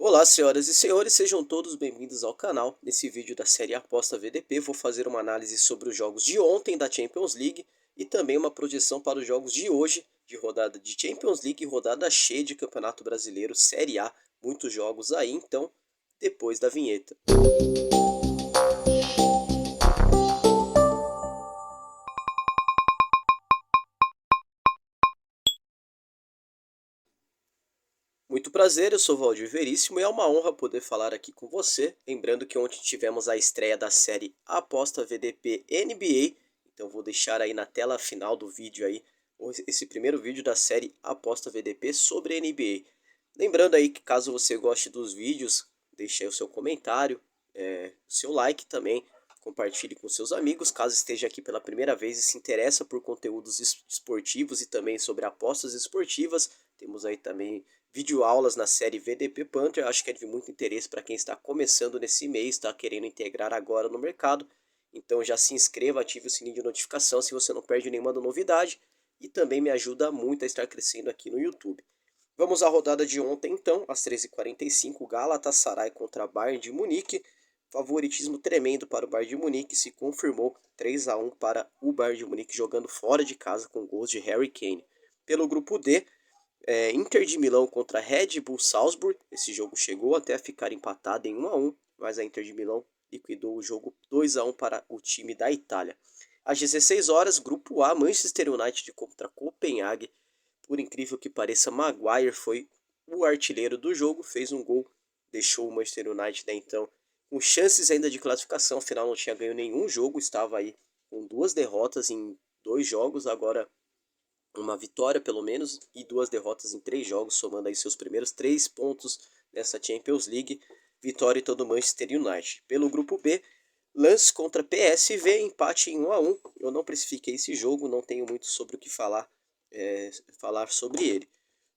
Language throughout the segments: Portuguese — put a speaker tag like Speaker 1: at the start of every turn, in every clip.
Speaker 1: Olá, senhoras e senhores, sejam todos bem-vindos ao canal. Nesse vídeo da série Aposta VDP, vou fazer uma análise sobre os jogos de ontem da Champions League e também uma projeção para os jogos de hoje, de rodada de Champions League e rodada cheia de Campeonato Brasileiro Série A. Muitos jogos aí, então, depois da vinheta. Muito prazer, eu sou Valdir Veríssimo e é uma honra poder falar aqui com você. Lembrando que ontem tivemos a estreia da série Aposta VDP NBA, então vou deixar aí na tela final do vídeo aí esse primeiro vídeo da série Aposta VDP sobre NBA. Lembrando aí que caso você goste dos vídeos, deixe aí o seu comentário, seu like também, compartilhe com seus amigos, caso esteja aqui pela primeira vez e se interessa por conteúdos esportivos e também sobre apostas esportivas. Temos aí também videoaulas na série VDP Panther, acho que é de muito interesse para quem está começando nesse mês, está querendo integrar agora no mercado. Então já se inscreva, ative o sininho de notificação se você não perde nenhuma novidade e também me ajuda muito a estar crescendo aqui no YouTube. Vamos à rodada de ontem então, às 13h45, Galatasaray contra Bayern de Munique. Favoritismo tremendo para o Bayern de Munique, se confirmou 3-1 para o Bayern de Munique jogando fora de casa com gols de Harry Kane. Pelo grupo D, Inter de Milão contra Red Bull Salzburg. Esse jogo chegou até a ficar empatado em 1-1, mas a Inter de Milão liquidou o jogo 2-1 para o time da Itália. Às 16 horas, grupo A, Manchester United contra Copenhague. Por incrível que pareça, Maguire foi o artilheiro do jogo, fez um gol, deixou o Manchester United, né, então com chances ainda de classificação, afinal não tinha ganho nenhum jogo, estava aí com 2 derrotas em 2 jogos, agora uma vitória pelo menos e 2 derrotas em 3 jogos, somando aí seus primeiros 3 pontos nessa Champions League. Vitória então do Manchester United. Pelo grupo B, Lens contra PSV, empate em 1-1. Eu não precifiquei esse jogo, não tenho muito sobre o que falar sobre ele.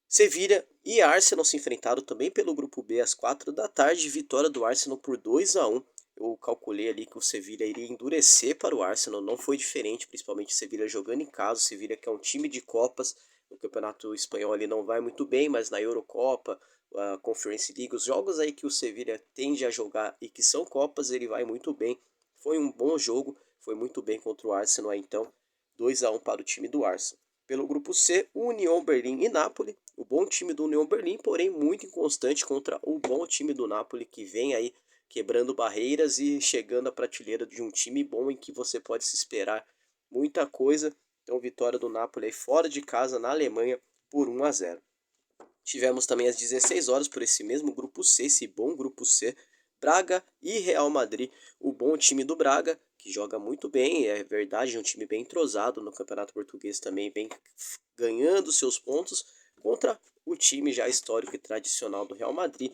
Speaker 1: Sevilha e Arsenal se enfrentaram também pelo grupo B às 4 da tarde, vitória do Arsenal por 2-1. Eu calculei ali que o Sevilha iria endurecer para o Arsenal, não foi diferente, principalmente o Sevilha jogando em casa, o Sevilha que é um time de Copas, no Campeonato Espanhol ele não vai muito bem, mas na Eurocopa, a Conference League, os jogos aí que o Sevilha tende a jogar e que são Copas, ele vai muito bem. Foi um bom jogo, foi muito bem contra o Arsenal, então 2-1 para o time do Arsenal. Pelo grupo C, União Berlim e Napoli. O bom time do União Berlim, porém muito inconstante contra o bom time do Napoli, que vem aí quebrando barreiras e chegando à prateleira de um time bom em que você pode se esperar muita coisa. Então, vitória do Napoli aí fora de casa na Alemanha por 1-0. Tivemos também às 16 horas por esse mesmo grupo C, esse bom grupo C, Braga e Real Madrid, o bom time do Braga, que joga muito bem, é verdade, é um time bem entrosado no Campeonato Português também, bem ganhando seus pontos, contra o time já histórico e tradicional do Real Madrid.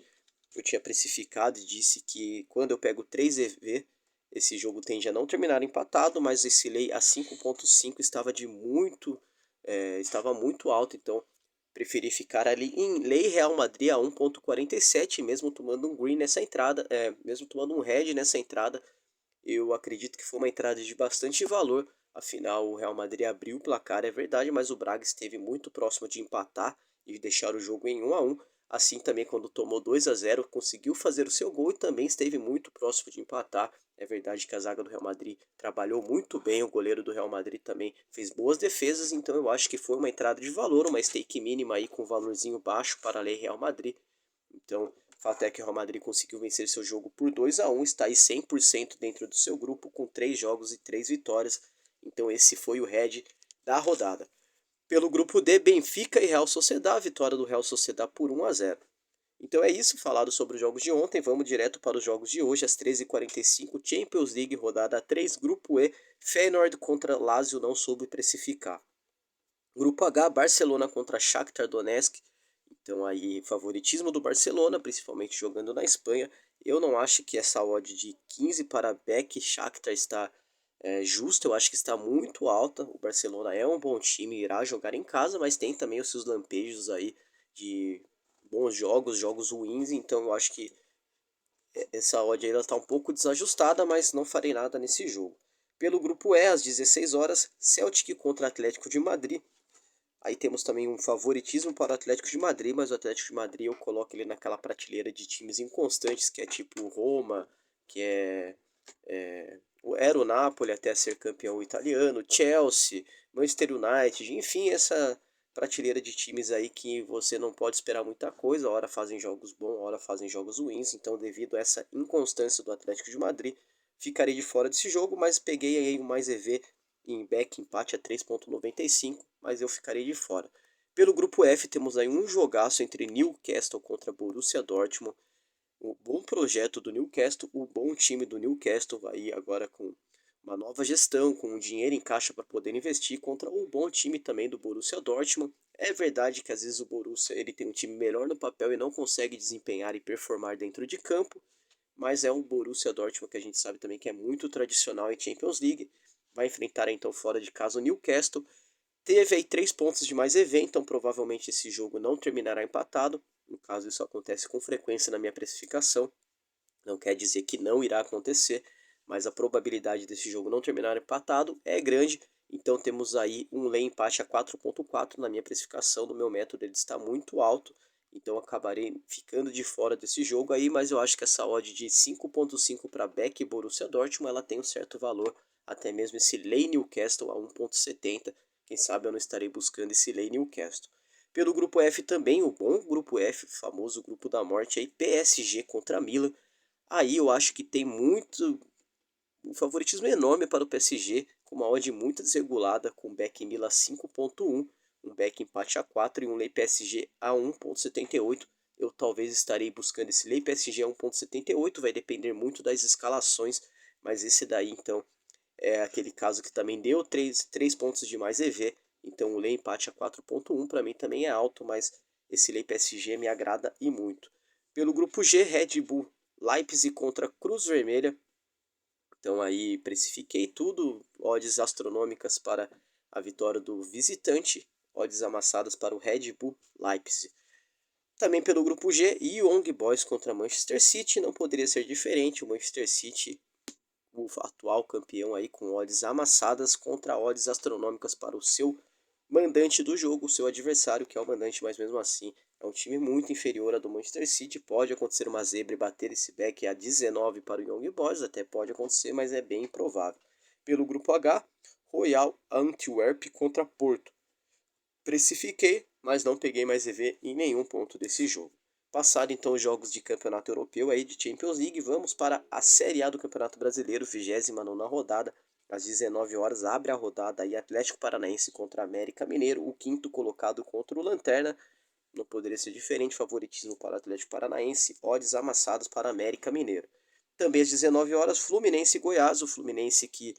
Speaker 1: Eu tinha precificado e disse que quando eu pego 3 EV, esse jogo tende a não terminar empatado, mas esse lei a 5.5 estava muito alto, então preferi ficar ali em Lei Real Madrid a 1.47, mesmo tomando um green nessa entrada, mesmo tomando um red nessa entrada. Eu acredito que foi uma entrada de bastante valor, afinal o Real Madrid abriu o placar, é verdade, mas o Braga esteve muito próximo de empatar e deixar o jogo em 1-1. Assim também quando tomou 2-0 conseguiu fazer o seu gol e também esteve muito próximo de empatar. É verdade que a zaga do Real Madrid trabalhou muito bem, o goleiro do Real Madrid também fez boas defesas, então eu acho que foi uma entrada de valor, uma stake mínima aí com valorzinho baixo para a Lei Real Madrid. Então, o fato é que o Real Madrid conseguiu vencer seu jogo por 2-1, está aí 100% dentro do seu grupo com 3 jogos e 3 vitórias. Então esse foi o head da rodada. Pelo grupo D, Benfica e Real Sociedad, vitória do Real Sociedad por 1-0. Então é isso, falado sobre os jogos de ontem, vamos direto para os jogos de hoje, às 13h45, Champions League, rodada 3, grupo E, Feyenoord contra Lazio, não soube precificar. Grupo H, Barcelona contra Shakhtar Donetsk. Então aí, favoritismo do Barcelona, principalmente jogando na Espanha. Eu não acho que essa odd de 15 para Beck Shakhtar está justa, eu acho que está muito alta. O Barcelona é um bom time, irá jogar em casa, mas tem também os seus lampejos aí de bons jogos, jogos ruins, então eu acho que essa odd aí está um pouco desajustada, mas não farei nada nesse jogo. Pelo grupo E, às 16 horas, Celtic contra Atlético de Madrid. Aí temos também um favoritismo para o Atlético de Madrid, mas o Atlético de Madrid eu coloco ele naquela prateleira de times inconstantes, que é tipo Roma, que era o Napoli até ser campeão italiano, Chelsea, Manchester United, enfim, essa prateleira de times aí que você não pode esperar muita coisa, hora fazem jogos bons, hora fazem jogos ruins, então devido a essa inconstância do Atlético de Madrid, ficarei de fora desse jogo, mas peguei aí o mais EV em back empate a 3,95, mas eu ficarei de fora. Pelo grupo F temos aí um jogaço entre Newcastle contra Borussia Dortmund, o bom projeto do Newcastle, o bom time do Newcastle aí agora com uma nova gestão, com dinheiro em caixa para poder investir contra o bom time também do Borussia Dortmund. É verdade que às vezes o Borussia ele tem um time melhor no papel e não consegue desempenhar e performar dentro de campo, mas é um Borussia Dortmund que a gente sabe também que é muito tradicional em Champions League. Vai enfrentar então fora de casa o Newcastle. Teve aí 3 pontos de mais EV, então provavelmente esse jogo não terminará empatado. No caso, isso acontece com frequência na minha precificação. Não quer dizer que não irá acontecer, mas a probabilidade desse jogo não terminar empatado é grande. Então temos aí um lei empate a 4,4 na minha precificação. No meu método ele está muito alto, então acabarei ficando de fora desse jogo aí, mas eu acho que essa odd de 5,5 para Beck e Borussia Dortmund ela tem um certo valor, até mesmo esse lei Newcastle a 1,70. Quem sabe eu não estarei buscando esse lei Newcastle. Pelo grupo F também, o bom grupo F, famoso grupo da morte aí, PSG contra Milan. Aí eu acho que tem muito um favoritismo enorme para o PSG, com uma odd muito desregulada, com back Milan 5,1, um back empate a 4 e um lei PSG a 1,78. Eu talvez estarei buscando esse lei PSG a 1,78, vai depender muito das escalações, mas esse daí então é aquele caso que também deu 3 pontos de mais EV, então o lei empate a 4,1 para mim também é alto, mas esse lei PSG me agrada e muito. Pelo grupo G, Red Bull Leipzig contra Cruz Vermelha. Então aí precifiquei tudo, odds astronômicas para a vitória do visitante, odds amassadas para o Red Bull Leipzig. Também pelo grupo G, Young Boys contra Manchester City, não poderia ser diferente, o Manchester City, o atual campeão aí com odds amassadas contra odds astronômicas para o seu mandante do jogo, o seu adversário, que é o mandante, mas mesmo assim é um time muito inferior ao do Manchester City. Pode acontecer uma zebra e bater esse back a 19 para o Young Boys, até pode acontecer, mas é bem improvável. Pelo grupo H, Royal Antwerp contra Porto. Precifiquei, mas não peguei mais EV em nenhum ponto desse jogo. Passado então os jogos de campeonato europeu aí de Champions League, vamos para a Série A do Campeonato Brasileiro, 29ª rodada. Às 19 horas abre a rodada aí Atlético Paranaense contra América Mineiro, o quinto colocado contra o Lanterna. Não poderia ser diferente, favoritismo para o Atlético Paranaense, odds amassados para América Mineiro. Também às 19 horas Fluminense e Goiás, o Fluminense que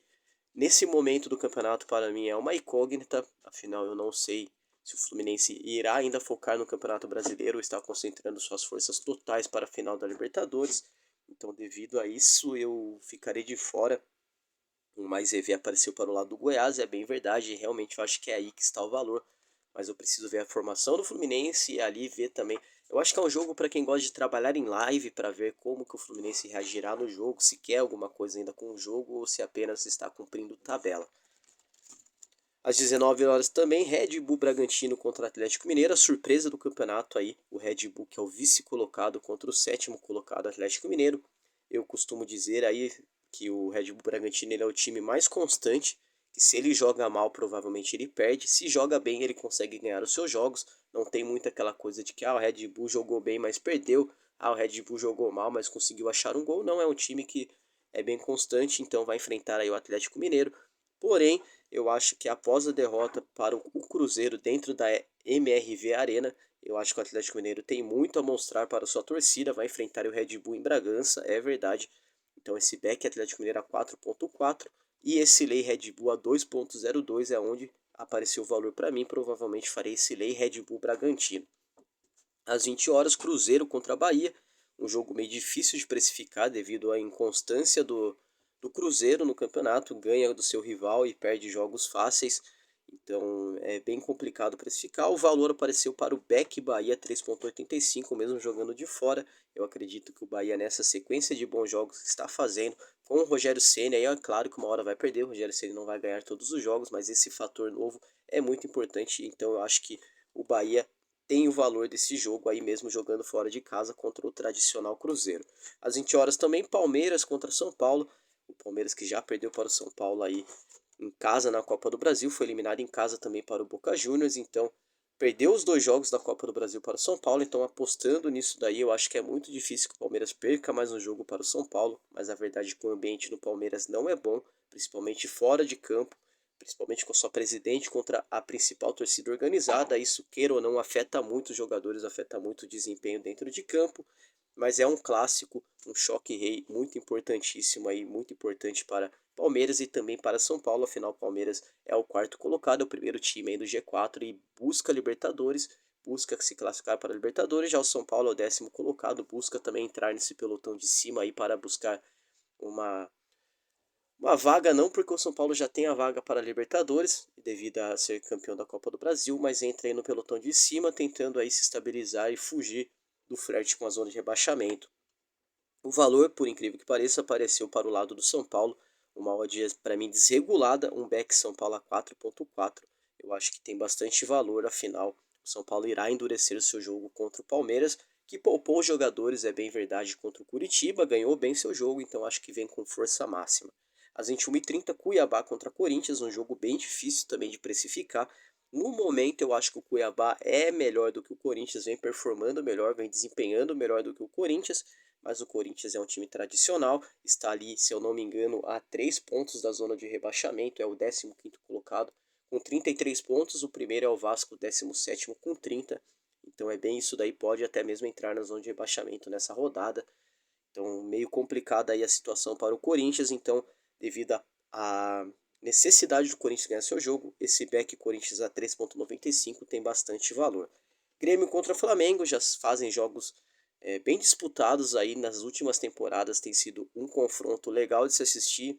Speaker 1: nesse momento do campeonato para mim é uma incógnita, afinal eu não sei se o Fluminense irá ainda focar no Campeonato Brasileiro ou está concentrando suas forças totais para a final da Libertadores. Então, devido a isso, eu ficarei de fora. O mais EV apareceu para o lado do Goiás, é bem verdade, realmente eu acho que é aí que está o valor. Mas eu preciso ver a formação do Fluminense e ali ver também. Eu acho que é um jogo para quem gosta de trabalhar em live, para ver como que o Fluminense reagirá no jogo, se quer alguma coisa ainda com o jogo ou se apenas está cumprindo tabela. Às 19 horas também, Red Bull Bragantino contra o Atlético Mineiro, a surpresa do campeonato aí, o Red Bull que é o vice-colocado contra o sétimo colocado Atlético Mineiro. Eu costumo dizer aí que o Red Bull Bragantino ele é o time mais constante, que se ele joga mal provavelmente ele perde, se joga bem ele consegue ganhar os seus jogos, não tem muito aquela coisa de que o Red Bull jogou bem mas perdeu, o Red Bull jogou mal mas conseguiu achar um gol, não, é um time que é bem constante, então vai enfrentar aí o Atlético Mineiro, porém eu acho que após a derrota para o Cruzeiro dentro da MRV Arena, eu acho que o Atlético Mineiro tem muito a mostrar para a sua torcida, vai enfrentar o Red Bull em Bragança, é verdade. Então esse back Atlético Mineiro a 4,4 e esse lei Red Bull a 2,02 é onde apareceu o valor para mim, provavelmente farei esse lei Red Bull Bragantino. Às 20 horas, Cruzeiro contra a Bahia, um jogo meio difícil de precificar devido à inconstância do Cruzeiro no campeonato, ganha do seu rival e perde jogos fáceis. Então é bem complicado precificar. O valor apareceu para o Beck Bahia 3,85, mesmo jogando de fora. Eu acredito que o Bahia, nessa sequência de bons jogos que está fazendo, com o Rogério Ceni, aí é claro que uma hora vai perder, o Rogério Ceni não vai ganhar todos os jogos, mas esse fator novo é muito importante, então eu acho que o Bahia tem o valor desse jogo aí mesmo jogando fora de casa contra o tradicional Cruzeiro. Às 20 horas também Palmeiras contra São Paulo, o Palmeiras que já perdeu para o São Paulo aí em casa na Copa do Brasil, foi eliminado em casa também para o Boca Juniors, então perdeu os dois jogos da Copa do Brasil para o São Paulo, então apostando nisso daí, eu acho que é muito difícil que o Palmeiras perca mais um jogo para o São Paulo, mas a verdade é que o ambiente no Palmeiras não é bom, principalmente fora de campo, principalmente com sua presidente contra a principal torcida organizada, isso queira ou não afeta muito os jogadores, afeta muito o desempenho dentro de campo, mas é um clássico, um choque rei muito importantíssimo aí, muito importante para Palmeiras e também para São Paulo, afinal Palmeiras é o quarto colocado, é o primeiro time aí do G4 e busca Libertadores, busca se classificar para a Libertadores, já o São Paulo é o 10º colocado, busca também entrar nesse pelotão de cima aí para buscar uma uma vaga não, porque o São Paulo já tem a vaga para a Libertadores, devido a ser campeão da Copa do Brasil, mas entra aí no pelotão de cima, tentando aí se estabilizar e fugir do flerte com a zona de rebaixamento. O valor, por incrível que pareça, apareceu para o lado do São Paulo, uma odd para mim desregulada, um back São Paulo a 4,4. Eu acho que tem bastante valor, afinal, o São Paulo irá endurecer o seu jogo contra o Palmeiras, que poupou os jogadores, é bem verdade, contra o Curitiba, ganhou bem seu jogo, então acho que vem com força máxima. Às 21h30, Cuiabá contra Corinthians, um jogo bem difícil também de precificar. No momento, eu acho que o Cuiabá é melhor do que o Corinthians, vem performando melhor, vem desempenhando melhor do que o Corinthians, mas o Corinthians é um time tradicional, está ali, se eu não me engano, a 3 pontos da zona de rebaixamento, é o 15º colocado, com 33 pontos, o primeiro é o Vasco, 17º com 30, então é bem isso daí, pode até mesmo entrar na zona de rebaixamento nessa rodada, então meio complicada aí a situação para o Corinthians, então devido à necessidade do Corinthians ganhar seu jogo, esse back Corinthians a 3,95 tem bastante valor. Grêmio contra Flamengo já fazem jogos bem disputados aí nas últimas temporadas, tem sido um confronto legal de se assistir,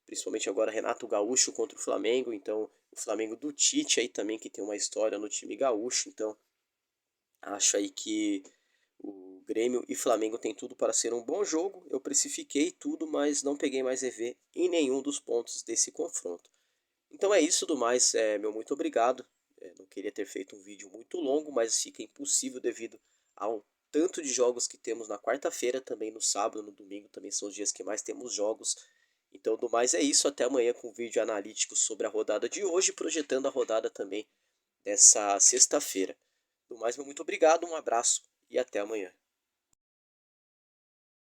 Speaker 1: principalmente agora Renato Gaúcho contra o Flamengo, então o Flamengo do Tite aí também que tem uma história no time gaúcho, então acho aí que o Grêmio e Flamengo tem tudo para ser um bom jogo. Eu precifiquei tudo, mas não peguei mais EV em nenhum dos pontos desse confronto. Então é isso do mais, meu muito obrigado. Não queria ter feito um vídeo muito longo, mas fica impossível devido ao tanto de jogos que temos na quarta-feira, também no sábado, no domingo, também são os dias que mais temos jogos. Então do mais é isso, até amanhã com um vídeo analítico sobre a rodada de hoje, projetando a rodada também dessa sexta-feira. Do mais, meu muito obrigado, um abraço e até amanhã.